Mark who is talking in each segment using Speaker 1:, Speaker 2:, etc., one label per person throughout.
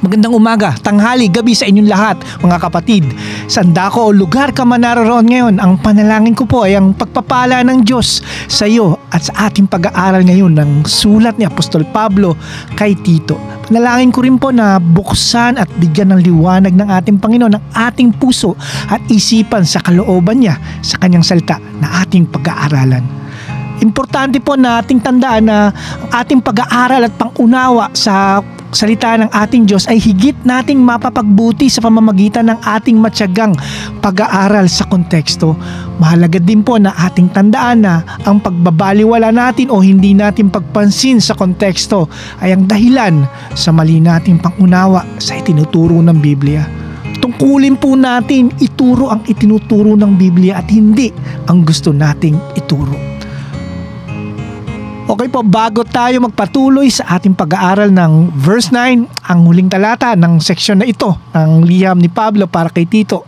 Speaker 1: Magandang umaga, tanghali, gabi sa inyong lahat, mga kapatid. Saan dako o lugar ka man naroon ngayon, ang panalangin ko po ay ang pagpapala ng Diyos sa iyo at sa ating pag-aaral ngayon ng sulat ni Apostol Pablo kay Tito. Panalangin ko rin po na buksan at bigyan ng liwanag ng ating Panginoon ang ating puso at isipan sa kalooban niya sa kanyang salita na ating pag-aaralan. Importante po na ating tandaan na ang ating pag-aaral at pangunawa sa salita ng ating Diyos ay higit nating mapapagbuti sa pamamagitan ng ating matyagang pag-aaral sa konteksto. Mahalaga din po na ating tandaan na ang pagbabaliwala natin o hindi natin pagpansin sa konteksto ay ang dahilan sa mali nating pangunawa sa itinuturo ng Biblia. Tungkulin po natin ituro ang itinuturo ng Biblia at hindi ang gusto nating ituro. Okay po, bago tayo magpatuloy sa ating pag-aaral ng verse 9, ang huling talata ng seksyon na ito ng liham ni Pablo para kay Tito,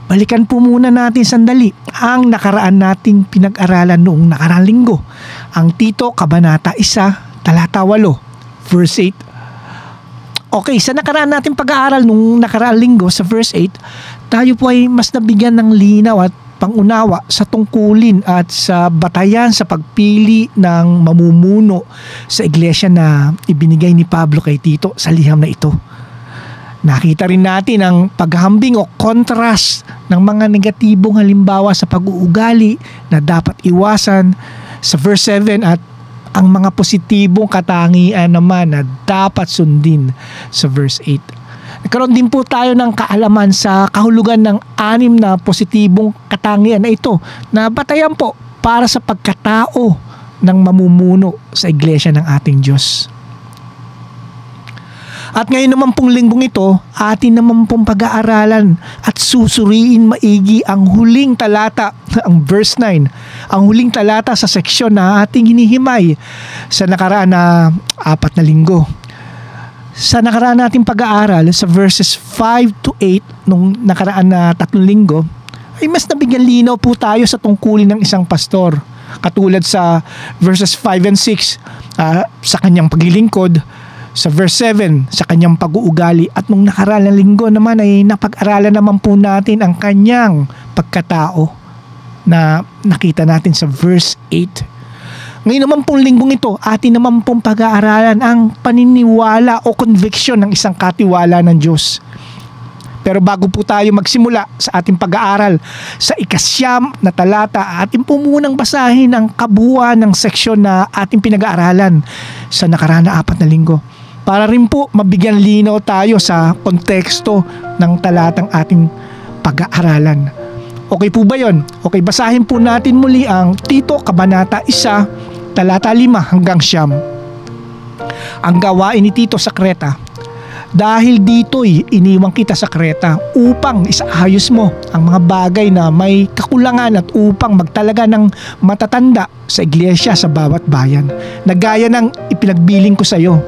Speaker 1: balikan po muna natin sandali ang nakaraan nating pinag-aralan noong nakaraang linggo. Ang Tito, Kabanata 1, talata 8, verse 8. Okay, sa nakaraan nating pag-aaral noong nakaraang linggo sa verse 8, tayo po ay mas nabigyan ng linaw at pangunawa sa tungkulin at sa batayan sa pagpili ng mamumuno sa iglesia na ibinigay ni Pablo kay Tito sa liham na ito. Nakita rin natin ang paghambing o contrast ng mga negatibong halimbawa sa pag-uugali na dapat iwasan sa verse 7 at ang mga positibong katangian naman na dapat sundin sa verse 8. Nagkaroon din po tayo ng kaalaman sa kahulugan ng 6 na positibong katangian na ito na batayan po para sa pagkatao ng mamumuno sa iglesia ng ating Diyos. At ngayon naman pong linggong ito, atin naman pong pag-aaralan at susuriin maigi ang huling talata, ang verse 9, ang huling talata sa seksyon na ating hinihimay sa nakaraan na 4 na linggo. Sa nakaraan nating pag-aaral sa verses 5 to 8 nung nakaraan na 3 linggo ay mas nabigyan linaw po tayo sa tungkulin ng isang pastor. Katulad sa verses 5 and 6 sa kanyang paglilingkod, sa verse 7 sa kanyang pag-uugali, at nung nakaraan na linggo naman ay napag-aralan naman po natin ang kanyang pagkatao na nakita natin sa verse 8. Ngayon naman pong linggong ito, atin naman pong pag-aaralan ang paniniwala o conviction ng isang katiwala ng Diyos. Pero bago po tayo magsimula sa ating pag-aaral sa 9 na talata, atin po munang basahin ang kabuuan ng seksyon na ating pinag-aaralan sa nakaraan na 4 na linggo. Para rin po mabigyan linaw tayo sa konteksto ng talatang ating pag-aaralan. Okay po ba yun? Okay, basahin po natin muli ang Tito, Kabanata 1, talata 5 hanggang 9. Ang gawain ni Tito sa Kreta. Dahil dito'y iniwang kita sa Kreta upang isaayos mo ang mga bagay na may kakulangan at upang magtalaga ng matatanda sa iglesia sa bawat bayan, na gaya ng ipinagbiling ko sa iyo.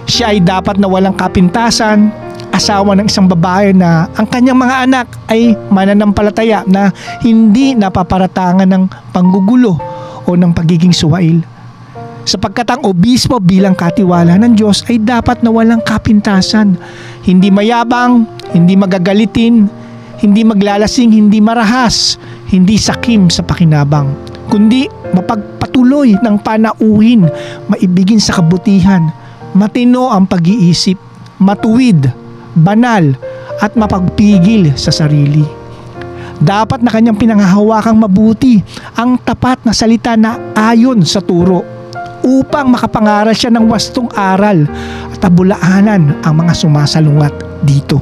Speaker 1: Siya ay dapat na walang kapintasan, asawa ng isang babae na ang kanyang mga anak ay mananampalataya na hindi napaparatangan ng panggugulo o ng pagiging suwail. Sapagkat ang obispo bilang katiwala ng Diyos ay dapat na walang kapintasan, hindi mayabang, hindi magagalitin, hindi maglalasing, hindi marahas, hindi sakim sa pakinabang, kundi mapagpatuloy ng panauhin, maibigin sa kabutihan, matino ang pag-iisip, matuwid, banal, at mapagpigil sa sarili. Dapat na kanyang pinanghahawakang mabuti ang tapat na salita na ayon sa turo, upang makapangaral siya ng wastong aral at tabulaanan ang mga sumasalungat dito.